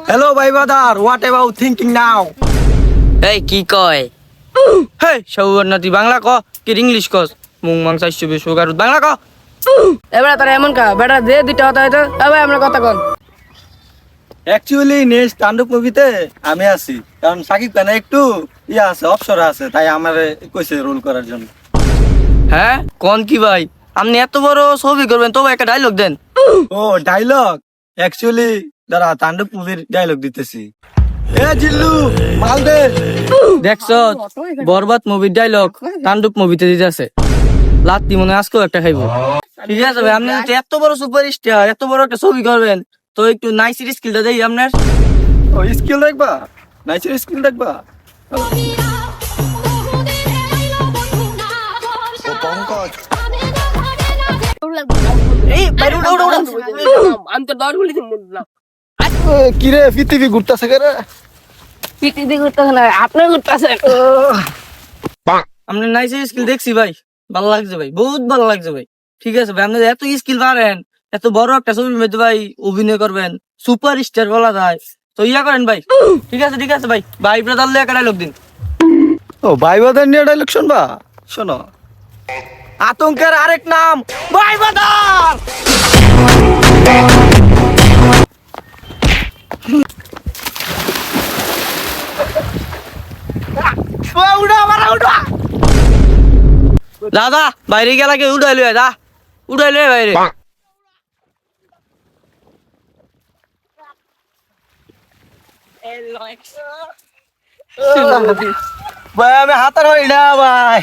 Hello, my brother. What about thinking now? এই কি কয় হেই সৌবর্ণতি বাংলা ক কি ইংলিশ কস মুং মাং চাইছো বেশো গারু বাংলা ক এবার তারা এমন কা বেটা দে দুইটা কথা হয়তো এবার আমরা কথা কন Actually, নেক্সট স্ট্যান্ড-আপ মুভিতে আমি আছি কারণ সাকিব খান একটু আছে অপসর আছে তাই আমারে কইছে রোল করার জন্য। হ্যাঁ কোন কি ভাই আপনি এত বড় ছবি করবেন তবে একটা ডায়লগ দেন ও ডায়লগ অ্যাকচুয়ালি দাঁড়া তাণ্ডব মুভির ডায়লগ দিতেছি। এ জিল্লু মাল দে। দেখছো বরবাদ মুভির ডায়লগ তাণ্ডব মুভিতে দিতেছে লাত্তি মনে আজকেও একটা খাইবো ঠিক আছে ভাই আপনি তো এত বড় সুপারস্টার এত বড় একটা ছবি করবেন তো একটু নাইসের স্কিলটা দেই আপনার ও স্কিল দেখবা নাইসের স্কিল দেখবা। এই বাইরে উড়া উড়া উড়া আমি তো দর বলি বললাম কি রে পৃথিবী ঘুরতাছে কে রে? পিটি দিয়ে করতেছে না আপনার করতেছে আপনার নাইসের স্কিল দেখছি ভাই ভালো লাগছে ভাই বহুত ভালো লাগছে ভাই ঠিক আছে ভাই আপনি এত স্কিল পারেন এত বড় একটা ছবির মধ্যে ভাই অভিনয় করবেন সুপার স্টার বলা যায় তো ইয়া করেন ভাই ঠিক আছে ভাই ভাই ব্রাদার লে একটা ডায়লগ দিন ও ভাই বাদার নিয়ে ডায়লগ শুনবা শোনো আতঙ্কের আরেক নাম ভাই বাদার। দাদা বাইরে গেলা কে উড়াইলো দা উড়াইলো বাইরে ভাই আমি হাতার হই না ভাই।